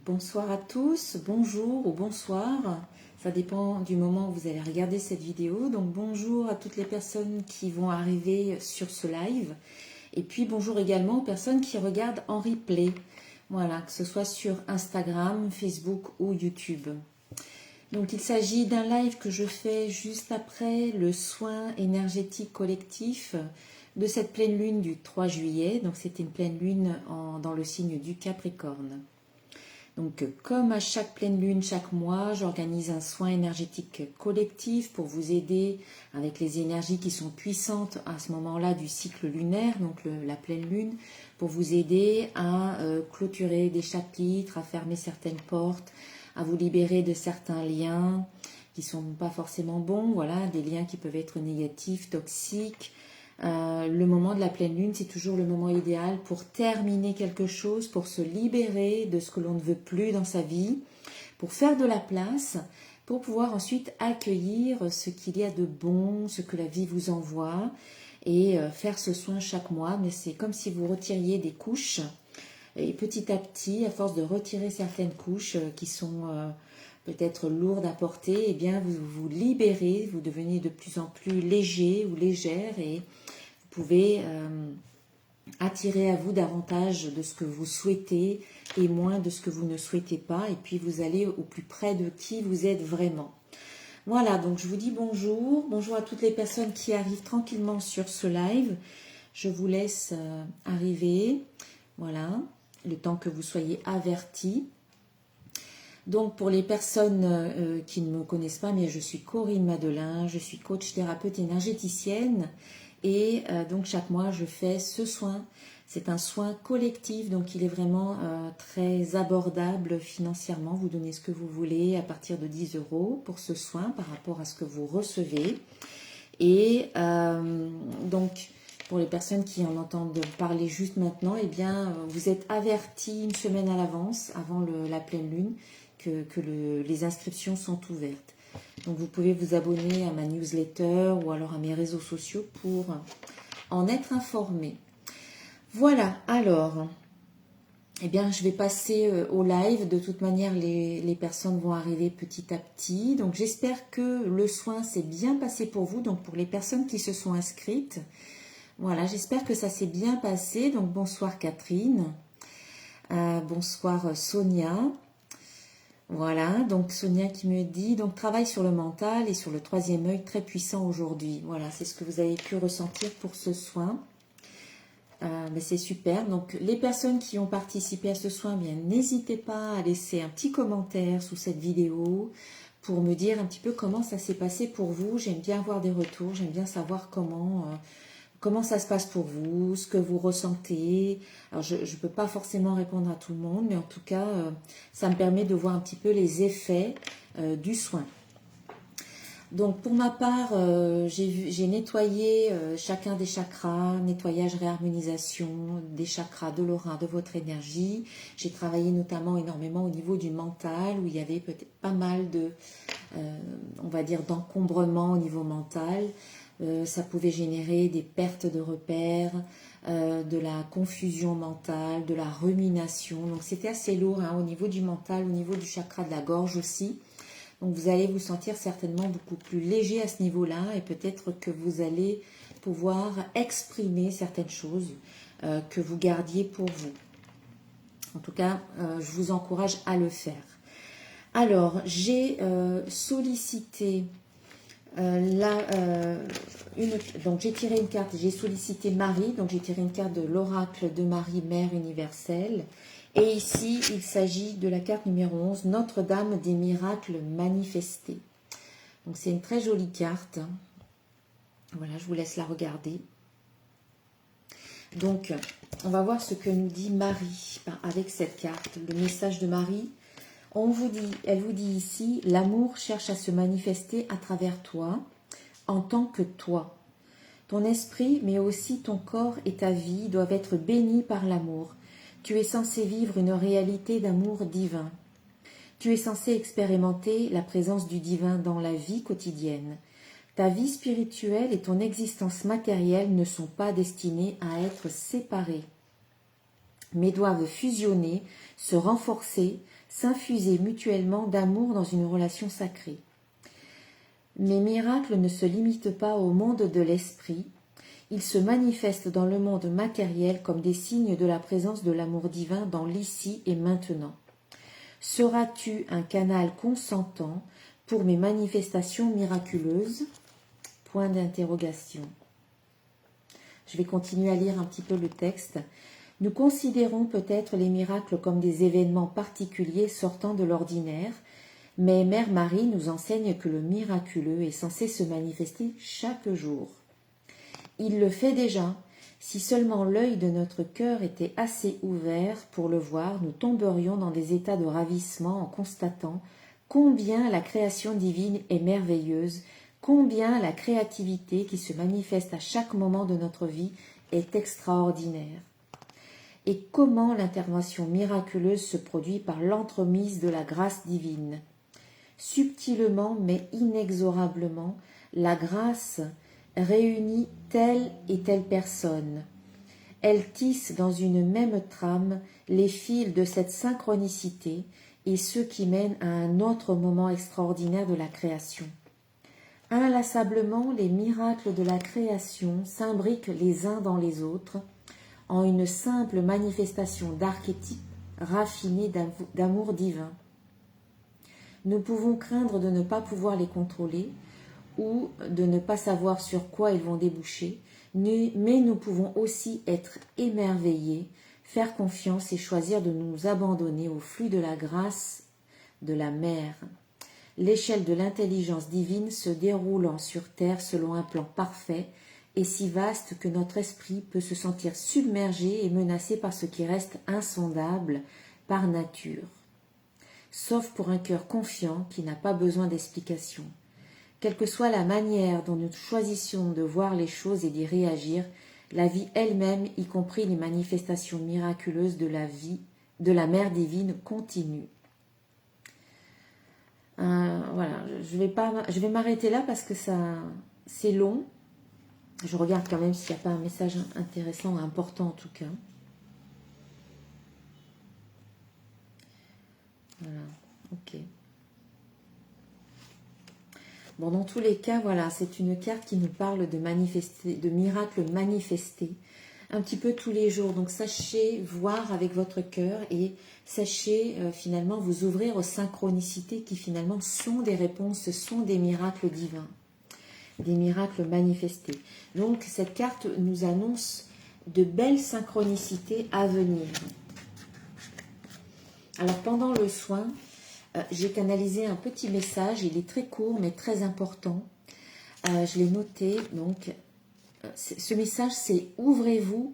Bonsoir à tous, bonjour ou bonsoir, ça dépend du moment où vous allez regarder cette vidéo. Donc bonjour à toutes les personnes qui vont arriver sur ce live et puis bonjour également aux personnes qui regardent en replay, voilà, que ce soit sur Instagram, Facebook ou YouTube. Donc il s'agit d'un live que je fais juste après le soin énergétique collectif de cette pleine lune du 3 juillet. Donc c'était une pleine lune dans le signe du Capricorne. Donc, comme à chaque pleine lune, chaque mois, j'organise un soin énergétique collectif pour vous aider avec les énergies qui sont puissantes à ce moment-là du cycle lunaire, donc la pleine lune, pour vous aider à clôturer des chapitres, à fermer certaines portes, à vous libérer de certains liens qui ne sont pas forcément bons, voilà, des liens qui peuvent être négatifs, toxiques. Le moment de la pleine lune, c'est toujours le moment idéal pour terminer quelque chose, pour se libérer de ce que l'on ne veut plus dans sa vie, pour faire de la place, pour pouvoir ensuite accueillir ce qu'il y a de bon, ce que la vie vous envoie, et faire ce soin chaque mois. Mais c'est comme si vous retiriez des couches, et petit à petit, à force de retirer certaines couches qui sont peut-être lourdes à porter, eh bien vous vous libérez, vous devenez de plus en plus léger ou légère, et vous pouvez attirer à vous davantage de ce que vous souhaitez et moins de ce que vous ne souhaitez pas. Et puis vous allez au plus près de qui vous êtes vraiment. Voilà, donc je vous dis bonjour. Bonjour à toutes les personnes qui arrivent tranquillement sur ce live. Je vous laisse arriver. Voilà, le temps que vous soyez avertis. Donc pour les personnes qui ne me connaissent pas, mais je suis Corinne Madelin, je suis coach thérapeute énergéticienne. Et donc chaque mois, je fais ce soin. C'est un soin collectif, donc il est vraiment très abordable financièrement. Vous donnez ce que vous voulez à partir de 10 € pour ce soin par rapport à ce que vous recevez. Et donc, pour les personnes qui en entendent parler juste maintenant, eh bien, vous êtes avertis une semaine à l'avance, avant la pleine lune, que les inscriptions sont ouvertes. Donc vous pouvez vous abonner à ma newsletter ou alors à mes réseaux sociaux pour en être informé. Voilà, alors, eh bien je vais passer au live. De toute manière, les personnes vont arriver petit à petit. Donc j'espère que le soin s'est bien passé pour vous. Donc pour les personnes qui se sont inscrites, voilà, j'espère que ça s'est bien passé. Donc bonsoir Catherine, bonsoir Sonia. Voilà, donc Sonia qui me dit, donc travail sur le mental et sur le troisième œil très puissant aujourd'hui. Voilà, c'est ce que vous avez pu ressentir pour ce soin. Mais c'est super. Donc les personnes qui ont participé à ce soin, bien n'hésitez pas à laisser un petit commentaire sous cette vidéo pour me dire un petit peu comment ça s'est passé pour vous. J'aime bien avoir des retours, j'aime bien savoir comment ça se passe pour vous, ce que vous ressentez. Alors, je ne peux pas forcément répondre à tout le monde, mais en tout cas, ça me permet de voir un petit peu les effets du soin. Donc, pour ma part, j'ai nettoyé chacun des chakras, nettoyage, réharmonisation des chakras, de l'aura, de votre énergie. J'ai travaillé notamment énormément au niveau du mental, où il y avait peut-être pas mal de, on va dire, d'encombrement au niveau mental. Ça pouvait générer des pertes de repères, de la confusion mentale, de la rumination. Donc c'était assez lourd hein, au niveau du mental, au niveau du chakra de la gorge aussi. Donc vous allez vous sentir certainement beaucoup plus léger à ce niveau-là et peut-être que vous allez pouvoir exprimer certaines choses que vous gardiez pour vous. En tout cas, je vous encourage à le faire. Alors, j'ai sollicité donc j'ai tiré une carte, j'ai sollicité Marie, donc j'ai tiré une carte de l'oracle de Marie, Mère universelle. Et ici, il s'agit de la carte numéro 11, Notre-Dame des miracles manifestés. Donc c'est une très jolie carte. Voilà, je vous laisse la regarder. Donc, on va voir ce que nous dit Marie avec cette carte, le message de Marie. Elle vous dit ici, l'amour cherche à se manifester à travers toi, en tant que toi. Ton esprit, mais aussi ton corps et ta vie doivent être bénis par l'amour. Tu es censé vivre une réalité d'amour divin. Tu es censé expérimenter la présence du divin dans la vie quotidienne. Ta vie spirituelle et ton existence matérielle ne sont pas destinées à être séparées. mais doivent fusionner, se renforcer, s'infuser mutuellement d'amour dans une relation sacrée. Mes miracles ne se limitent pas au monde de l'esprit, ils se manifestent dans le monde matériel comme des signes de la présence de l'amour divin dans l'ici et maintenant. Seras-tu un canal consentant pour mes manifestations miraculeuses? Point d'interrogation. Je vais continuer à lire un petit peu le texte. Nous considérons peut-être les miracles comme des événements particuliers sortant de l'ordinaire, mais Mère Marie nous enseigne que le miraculeux est censé se manifester chaque jour. Il le fait déjà. Si seulement l'œil de notre cœur était assez ouvert pour le voir, nous tomberions dans des états de ravissement en constatant combien la création divine est merveilleuse, combien la créativité qui se manifeste à chaque moment de notre vie est extraordinaire. Et comment l'intervention miraculeuse se produit par l'entremise de la grâce divine. Subtilement mais inexorablement, la grâce réunit telle et telle personne. Elle tisse dans une même trame les fils de cette synchronicité et ceux qui mènent à un autre moment extraordinaire de la création. Inlassablement, les miracles de la création s'imbriquent les uns dans les autres en une simple manifestation d'archétypes raffinés d'amour divin. Nous pouvons craindre de ne pas pouvoir les contrôler ou de ne pas savoir sur quoi ils vont déboucher, mais nous pouvons aussi être émerveillés, faire confiance et choisir de nous abandonner au flux de la grâce de la Mère. L'échelle de l'intelligence divine se déroulant sur terre selon un plan parfait et si vaste que notre esprit peut se sentir submergé et menacé par ce qui reste insondable par nature. Sauf pour un cœur confiant qui n'a pas besoin d'explication. Quelle que soit la manière dont nous choisissions de voir les choses et d'y réagir, la vie elle-même, y compris les manifestations miraculeuses de la vie, de la Mère divine, continue. Voilà, je vais m'arrêter là parce que c'est long. Je regarde quand même s'il n'y a pas un message intéressant ou important en tout cas. Voilà, ok. Bon, dans tous les cas, voilà, c'est une carte qui nous parle de manifester, de miracles manifestés un petit peu tous les jours. Donc, sachez voir avec votre cœur et sachez finalement vous ouvrir aux synchronicités qui finalement sont des réponses, sont des miracles divins, des miracles manifestés. Donc, cette carte nous annonce de belles synchronicités à venir. Alors, pendant le soin, j'ai canalisé un petit message, il est très court mais très important. Je l'ai noté, donc ce message c'est ouvrez-vous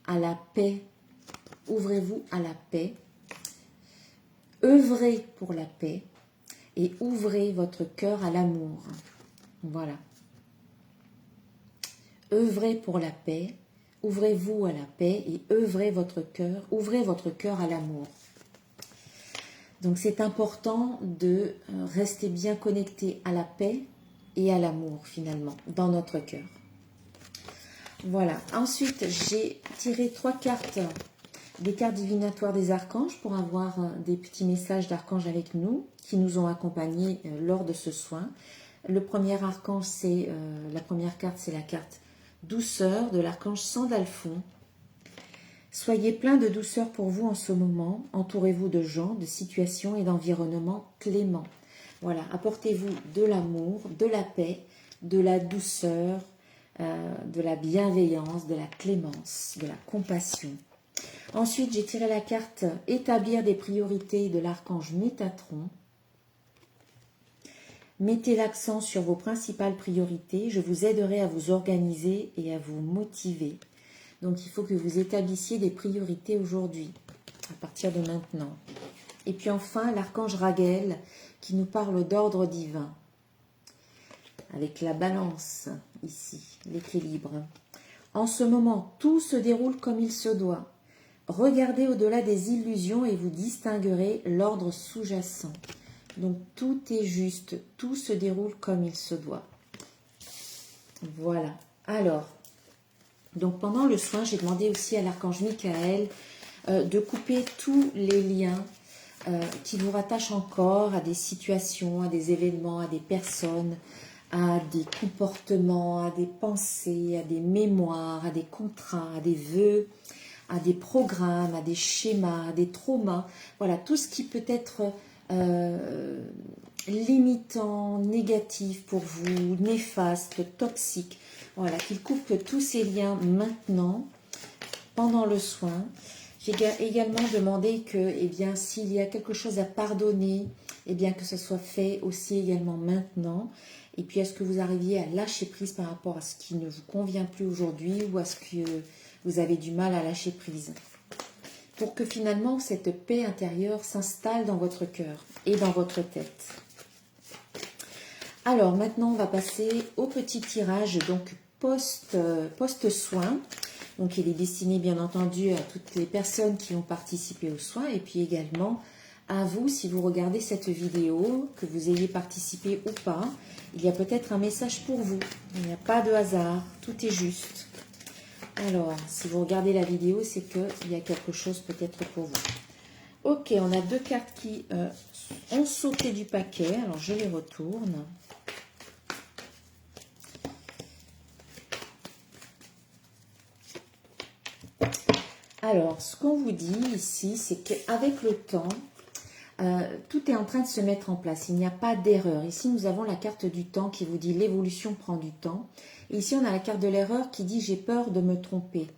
à la paix. Ouvrez-vous à la paix. Œuvrez pour la paix et ouvrez votre cœur à l'amour. Voilà. Œuvrez pour la paix, ouvrez-vous à la paix et ouvrez votre cœur à l'amour. Donc c'est important de rester bien connecté à la paix et à l'amour finalement dans notre cœur. Voilà. Ensuite, j'ai tiré 3 cartes, des cartes divinatoires des archanges pour avoir des petits messages d'archanges avec nous qui nous ont accompagnés lors de ce soin. Le premier archange, la première carte, c'est la carte douceur de l'archange Sandalphon. Soyez plein de douceur pour vous en ce moment. Entourez-vous de gens, de situations et d'environnements cléments. Voilà, apportez-vous de l'amour, de la paix, de la douceur, de la bienveillance, de la clémence, de la compassion. Ensuite, j'ai tiré la carte établir des priorités de l'archange Métatron. Mettez l'accent sur vos principales priorités. Je vous aiderai à vous organiser et à vous motiver. Donc, il faut que vous établissiez des priorités aujourd'hui, à partir de maintenant. Et puis enfin, l'archange Raguel qui nous parle d'ordre divin. Avec la balance, ici, l'équilibre. En ce moment, tout se déroule comme il se doit. Regardez au-delà des illusions et vous distinguerez l'ordre sous-jacent. Donc, tout est juste, tout se déroule comme il se doit. Voilà. Alors, donc pendant le soin, j'ai demandé aussi à l'archange Michael de couper tous les liens qui vous rattachent encore à des situations, à des événements, à des personnes, à des comportements, à des pensées, à des mémoires, à des contrats, à des vœux, à des programmes, à des schémas, à des traumas. Voilà, tout ce qui peut être limitant, négatif pour vous, néfaste, toxique. Voilà, qu'il coupe tous ces liens maintenant, pendant le soin. J'ai également demandé que, eh bien, s'il y a quelque chose à pardonner, eh bien, que ce soit fait aussi également maintenant. Et puis, est-ce que vous arriviez à lâcher prise par rapport à ce qui ne vous convient plus aujourd'hui ou à ce que vous avez du mal à lâcher prise, pour que finalement cette paix intérieure s'installe dans votre cœur et dans votre tête. Alors maintenant on va passer au petit tirage donc post-soin. Donc il est destiné bien entendu à toutes les personnes qui ont participé aux soins et puis également à vous si vous regardez cette vidéo, que vous ayez participé ou pas. Il y a peut-être un message pour vous. Il n'y a pas de hasard, tout est juste. Alors, si vous regardez la vidéo, c'est qu'il y a quelque chose peut-être pour vous. Ok, on a 2 cartes qui ont sauté du paquet. Alors, je les retourne. Alors, ce qu'on vous dit ici, c'est qu'avec le temps, tout est en train de se mettre en place. Il n'y a pas d'erreur. Ici, nous avons la carte du temps qui vous dit l'évolution prend du temps. Et ici, on a la carte de l'erreur qui dit j'ai peur de me tromper.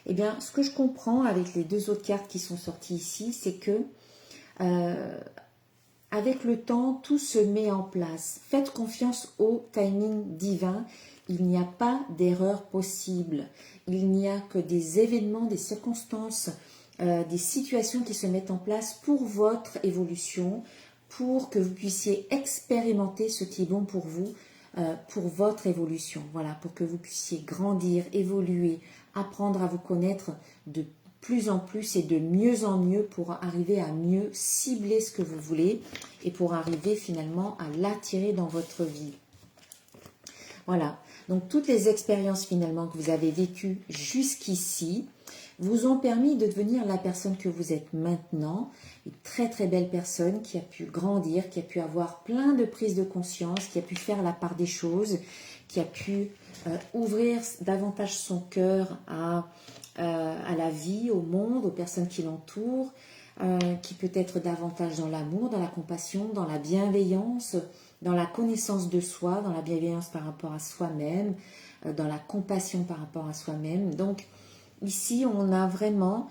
Eh bien, ce que je comprends avec les 2 autres cartes qui sont sorties ici, c'est que avec le temps, tout se met en place. Faites confiance au timing divin. Il n'y a pas d'erreur possible. Il n'y a que des événements, des circonstances, des situations qui se mettent en place pour votre évolution, pour que vous puissiez expérimenter ce qui est bon pour vous, pour votre évolution. Voilà, pour que vous puissiez grandir, évoluer, apprendre à vous connaître de plus en plus et de mieux en mieux pour arriver à mieux cibler ce que vous voulez et pour arriver finalement à l'attirer dans votre vie. Voilà, donc toutes les expériences finalement que vous avez vécues jusqu'ici vous ont permis de devenir la personne que vous êtes maintenant, une très très belle personne qui a pu grandir, qui a pu avoir plein de prises de conscience, qui a pu faire la part des choses, qui a pu ouvrir davantage son cœur à la vie, au monde, aux personnes qui l'entourent, qui peut être davantage dans l'amour, dans la compassion, dans la bienveillance, dans la connaissance de soi, dans la bienveillance par rapport à soi-même, dans la compassion par rapport à soi-même. Donc ici, on a vraiment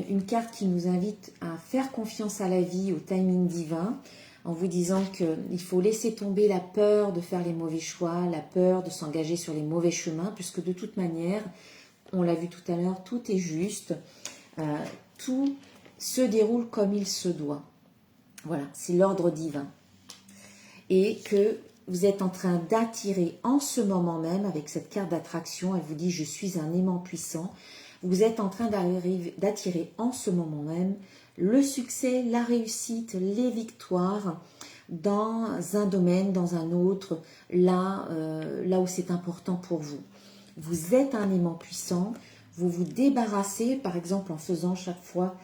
une carte qui nous invite à faire confiance à la vie, au timing divin, en vous disant qu'il faut laisser tomber la peur de faire les mauvais choix, la peur de s'engager sur les mauvais chemins, puisque de toute manière, on l'a vu tout à l'heure, tout est juste, tout se déroule comme il se doit. Voilà, c'est l'ordre divin. Et que vous êtes en train d'attirer en ce moment même, avec cette carte d'attraction, elle vous dit « Je suis un aimant puissant », vous êtes en train d'attirer en ce moment même le succès, la réussite, les victoires dans un domaine, dans un autre, là où c'est important pour vous. Vous êtes un aimant puissant, vous vous débarrassez, par exemple en faisant chaque fois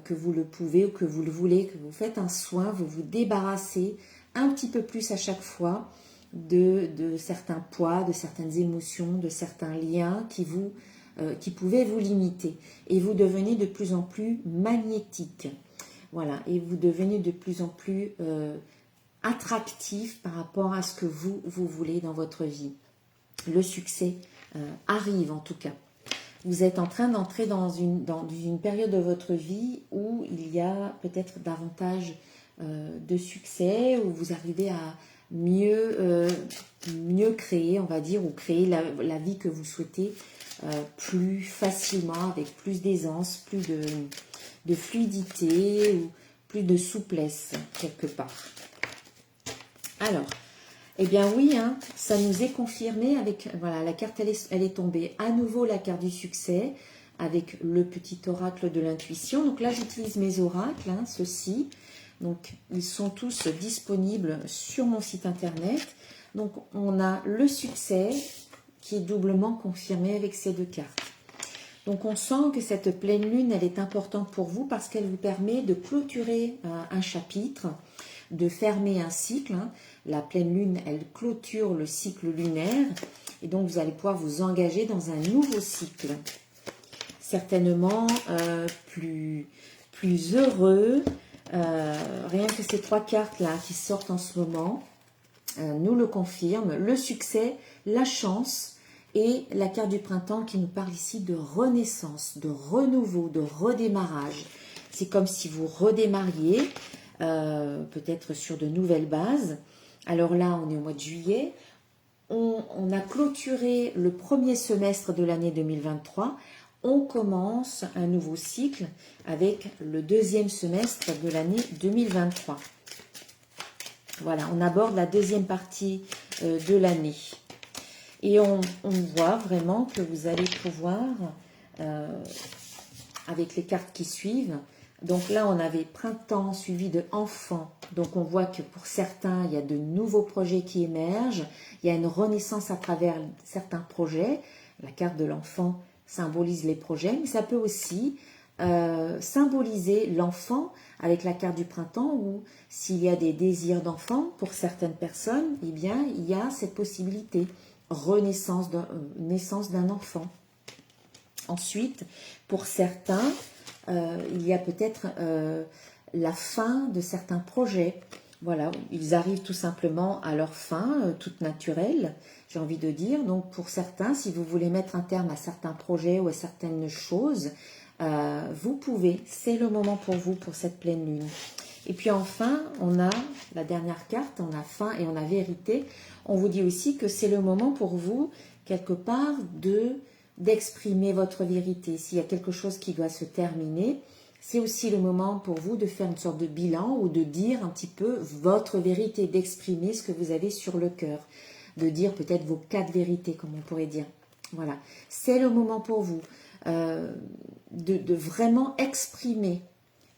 que vous le pouvez ou que vous le voulez, que vous faites un soin, vous vous débarrassez un petit peu plus à chaque fois de certains poids, de certaines émotions, de certains liens qui pouvaient vous limiter. Et vous devenez de plus en plus magnétique. Voilà, et vous devenez de plus en plus attractif par rapport à ce que vous voulez dans votre vie. Le succès arrive en tout cas. Vous êtes en train d'entrer dans une période de votre vie où il y a peut-être davantage de succès, où vous arrivez à mieux créer, on va dire, ou créer la vie que vous souhaitez plus facilement, avec plus d'aisance, plus de fluidité, ou plus de souplesse quelque part. Alors, eh bien oui, hein, ça nous est confirmé avec, voilà, la carte elle est tombée. À nouveau la carte du succès avec le petit oracle de l'intuition. Donc là j'utilise mes oracles, hein, ceux-ci. Donc ils sont tous disponibles sur mon site internet. Donc on a le succès qui est doublement confirmé avec ces 2 cartes. Donc on sent que cette pleine lune, elle est importante pour vous parce qu'elle vous permet de clôturer un chapitre, de fermer un cycle. La pleine lune, elle clôture le cycle lunaire et donc vous allez pouvoir vous engager dans un nouveau cycle. Certainement plus heureux. Rien que ces 3 cartes-là qui sortent en ce moment nous le confirment. Le succès, la chance et la carte du printemps qui nous parle ici de renaissance, de renouveau, de redémarrage. C'est comme si vous redémarriez, peut-être sur de nouvelles bases. Alors là, on est au mois de juillet. On a clôturé le premier semestre de l'année 2023. On commence un nouveau cycle avec le deuxième semestre de l'année 2023. Voilà, on aborde la deuxième partie de l'année. Et on voit vraiment que vous allez pouvoir, avec les cartes qui suivent, donc là on avait printemps suivi de enfant. Donc on voit que pour certains, il y a de nouveaux projets qui émergent. Il y a une renaissance à travers certains projets. La carte de l'enfant symbolise les projets, mais ça peut aussi symboliser l'enfant avec la carte du printemps où s'il y a des désirs d'enfant pour certaines personnes, eh bien il y a cette possibilité, naissance d'un enfant. Ensuite, pour certains, il y a peut-être la fin de certains projets. Voilà, ils arrivent tout simplement à leur fin, toute naturelle, j'ai envie de dire. Donc pour certains, si vous voulez mettre un terme à certains projets ou à certaines choses, vous pouvez, c'est le moment pour vous, pour cette pleine lune. Et puis enfin, on a la dernière carte, on a fin et on a vérité. On vous dit aussi que c'est le moment pour vous, quelque part, d'exprimer votre vérité. S'il y a quelque chose qui doit se terminer, c'est aussi le moment pour vous de faire une sorte de bilan ou de dire un petit peu votre vérité, d'exprimer ce que vous avez sur le cœur, de dire peut-être vos 4 vérités, comme on pourrait dire. Voilà, c'est le moment pour vous de vraiment exprimer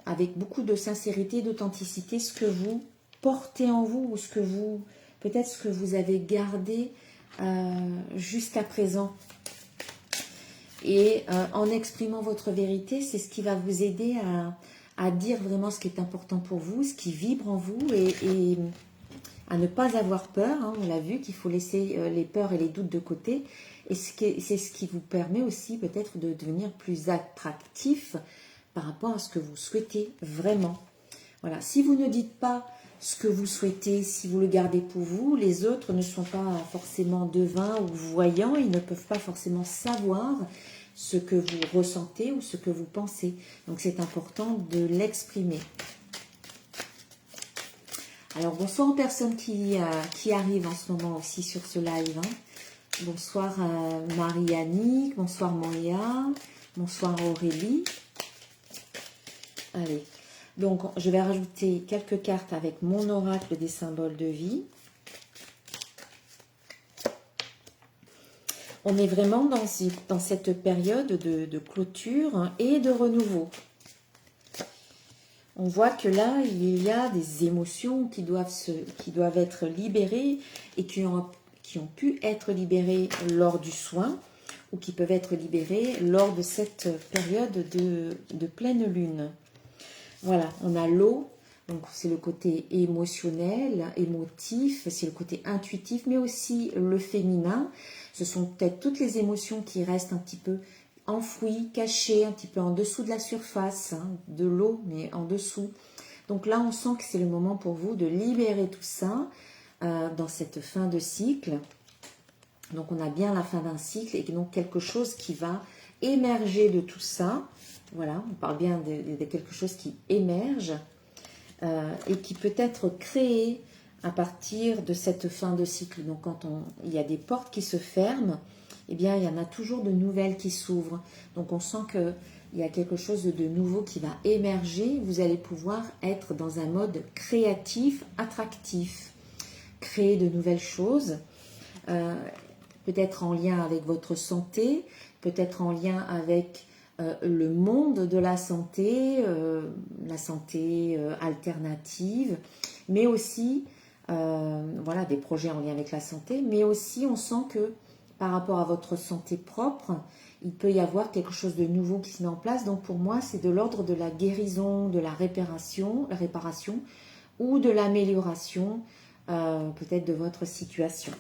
avec beaucoup de sincérité, d'authenticité, ce que vous portez en vous ou peut-être ce que vous avez gardé jusqu'à présent. Et en exprimant votre vérité, c'est ce qui va vous aider à dire vraiment ce qui est important pour vous, ce qui vibre en vous et à ne pas avoir peur. On l'a vu qu'il faut laisser les peurs et les doutes de côté. Et c'est ce qui vous permet aussi peut-être de devenir plus attractif par rapport à ce que vous souhaitez vraiment. Voilà. Si vous ne dites pas ce que vous souhaitez, si vous le gardez pour vous, les autres ne sont pas forcément devins ou voyants, ils ne peuvent pas forcément savoir ce que vous ressentez ou ce que vous pensez. Donc c'est important de l'exprimer. Alors bonsoir aux personnes qui arrivent en ce moment aussi sur ce live. Bonsoir Marie-Annick, bonsoir Moya, bonsoir Aurélie. Allez, donc je vais rajouter quelques cartes avec mon oracle des symboles de vie. On est vraiment dans cette période de clôture et de renouveau. On voit que là, il y a des émotions qui doivent être libérées et qui ont pu être libérées lors du soin ou qui peuvent être libérées lors de cette période de pleine lune. Voilà, on a l'eau, donc c'est le côté émotionnel, émotif, c'est le côté intuitif, mais aussi le féminin. Ce sont peut-être toutes les émotions qui restent un petit peu enfouies, cachées, un petit peu en dessous de la surface, de l'eau, mais en dessous. Donc là, on sent que c'est le moment pour vous de libérer tout ça dans cette fin de cycle. Donc on a bien la fin d'un cycle et donc quelque chose qui va émerger de tout ça. Voilà, on parle bien de quelque chose qui émerge et qui peut être créé à partir de cette fin de cycle. Donc quand il y a des portes qui se ferment, eh bien il y en a toujours de nouvelles qui s'ouvrent. Donc on sent qu'il y a quelque chose de nouveau qui va émerger. Vous allez pouvoir être dans un mode créatif, attractif, créer de nouvelles choses, peut-être en lien avec votre santé, peut-être en lien avec le monde de la santé alternative, mais aussi voilà, des projets en lien avec la santé, mais aussi on sent que par rapport à votre santé propre, il peut y avoir quelque chose de nouveau qui se met en place. Donc pour moi, c'est de l'ordre de la guérison, de la réparation ou de l'amélioration peut-être de votre situation.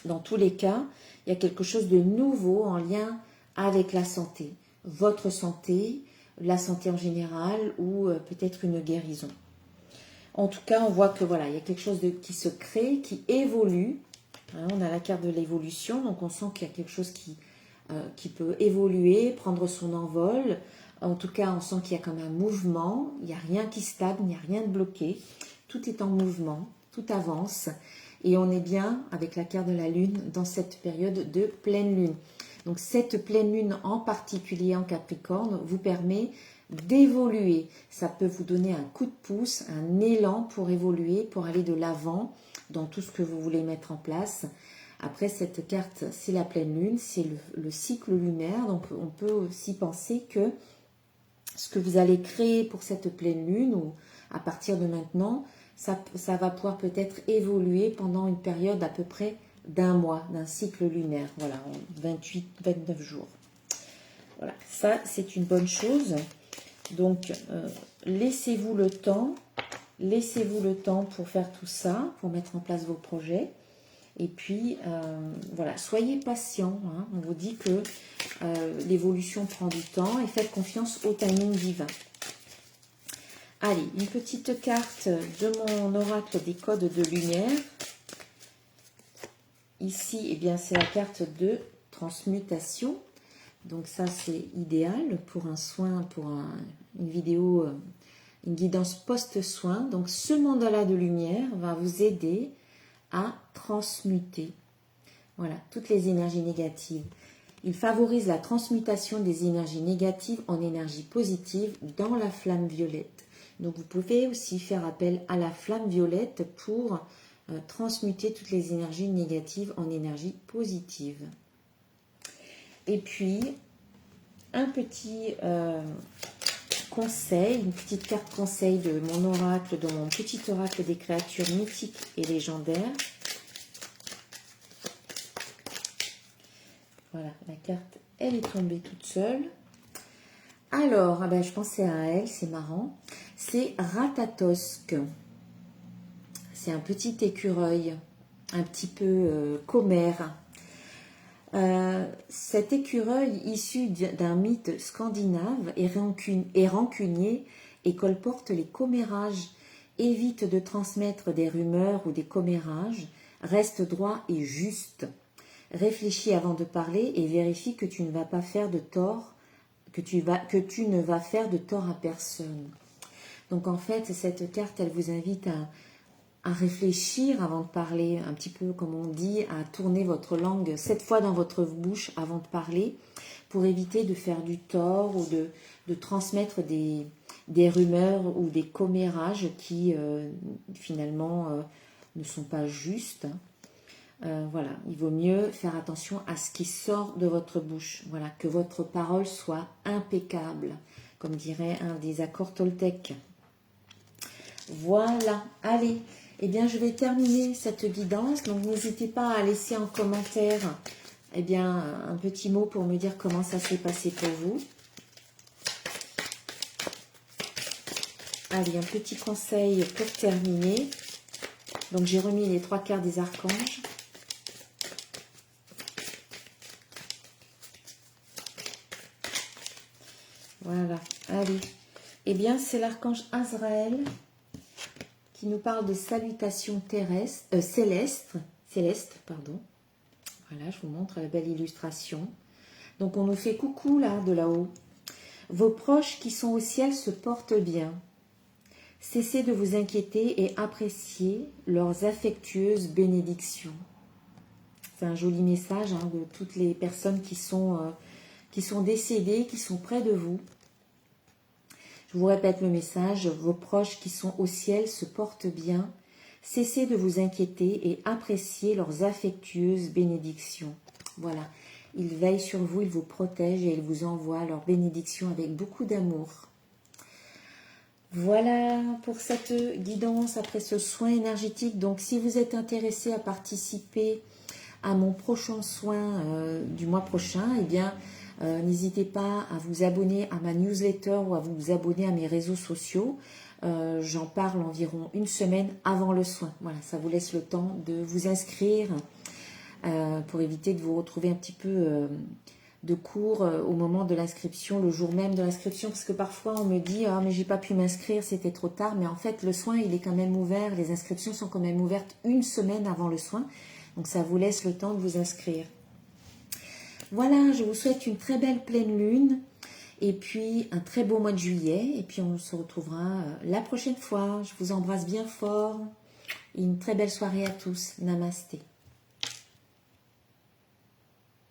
Dans tous les cas, il y a quelque chose de nouveau en lien avec la santé, votre santé, la santé en général ou peut-être une guérison. En tout cas, on voit que voilà, il y a quelque chose qui se crée, qui évolue. Hein, on a la carte de l'évolution, donc on sent qu'il y a quelque chose qui peut évoluer, prendre son envol. En tout cas, on sent qu'il y a comme un mouvement, il n'y a rien qui stagne, il n'y a rien de bloqué. Tout est en mouvement, tout avance. Et on est bien, avec la carte de la Lune, dans cette période de pleine Lune. Donc cette pleine Lune en particulier en Capricorne vous permet d'évoluer. Ça peut vous donner un coup de pouce, un élan pour évoluer, pour aller de l'avant dans tout ce que vous voulez mettre en place. Après, cette carte, c'est la pleine Lune, c'est le cycle lunaire. Donc on peut aussi penser que ce que vous allez créer pour cette pleine Lune, ou à partir de maintenant, ça va pouvoir peut-être évoluer pendant une période à peu près d'un mois, d'un cycle lunaire, voilà, 28-29 jours. Voilà, ça c'est une bonne chose. Donc, laissez-vous le temps pour faire tout ça, pour mettre en place vos projets. Et puis, voilà, soyez patient. Hein. On vous dit que l'évolution prend du temps et faites confiance au timing divin. Allez, une petite carte de mon oracle des codes de lumière. Ici, eh bien, c'est la carte de transmutation. Donc ça, c'est idéal pour un soin, pour une vidéo, une guidance post-soin. Donc ce mandala de lumière va vous aider à transmuter, voilà, toutes les énergies négatives. Il favorise la transmutation des énergies négatives en énergie positive dans la flamme violette. Donc vous pouvez aussi faire appel à la flamme violette pour transmuter toutes les énergies négatives en énergie positive. Et puis, un petit conseil, une petite carte conseil de mon oracle, de mon petit oracle des créatures mythiques et légendaires. Voilà, la carte, elle est tombée toute seule. Alors, ah ben, je pensais à elle, c'est marrant. C'est Ratatosk. C'est un petit écureuil, un petit peu commère. Cet écureuil issu d'un mythe scandinave est rancunier et colporte les commérages. Évite de transmettre des rumeurs ou des commérages. Reste droit et juste. Réfléchis avant de parler et vérifie que tu ne vas pas faire de tort, que tu ne vas faire de tort à personne. Donc en fait, cette carte, elle vous invite à réfléchir avant de parler, un petit peu comme on dit, à tourner votre langue 7 fois dans votre bouche avant de parler, pour éviter de faire du tort ou de transmettre des rumeurs ou des commérages qui finalement ne sont pas justes. Voilà, il vaut mieux faire attention à ce qui sort de votre bouche. Voilà, que votre parole soit impeccable, comme dirait un des accords toltèques. Voilà, allez, eh bien je vais terminer cette guidance. Donc n'hésitez pas à laisser en commentaire eh bien, un petit mot pour me dire comment ça s'est passé pour vous. Allez, un petit conseil pour terminer. Donc j'ai remis les 3 quarts des archanges. Voilà, allez. Eh bien, c'est l'archange Azraël qui nous parle de salutations célestes. Voilà, je vous montre la belle illustration. Donc, on nous fait coucou là, de là-haut. Vos proches qui sont au ciel se portent bien. Cessez de vous inquiéter et appréciez leurs affectueuses bénédictions. C'est un joli message hein, de toutes les personnes qui sont décédées, qui sont près de vous. Je vous répète le message, vos proches qui sont au ciel se portent bien. Cessez de vous inquiéter et appréciez leurs affectueuses bénédictions. Voilà, ils veillent sur vous, ils vous protègent et ils vous envoient leurs bénédictions avec beaucoup d'amour. Voilà pour cette guidance après ce soin énergétique. Donc si vous êtes intéressé à participer à mon prochain soin du mois prochain, eh bien N'hésitez pas à vous abonner à ma newsletter ou à vous abonner à mes réseaux sociaux. J'en parle environ une semaine avant le soin. Voilà, ça vous laisse le temps de vous inscrire pour éviter de vous retrouver un petit peu de cours au moment de l'inscription, le jour même de l'inscription, parce que parfois on me dit « Ah, mais j'ai pas pu m'inscrire, c'était trop tard », mais en fait le soin il est quand même ouvert, les inscriptions sont quand même ouvertes une semaine avant le soin, donc ça vous laisse le temps de vous inscrire. Voilà, je vous souhaite une très belle pleine lune, et puis un très beau mois de juillet, et puis on se retrouvera la prochaine fois. Je vous embrasse bien fort, et une très belle soirée à tous. Namasté.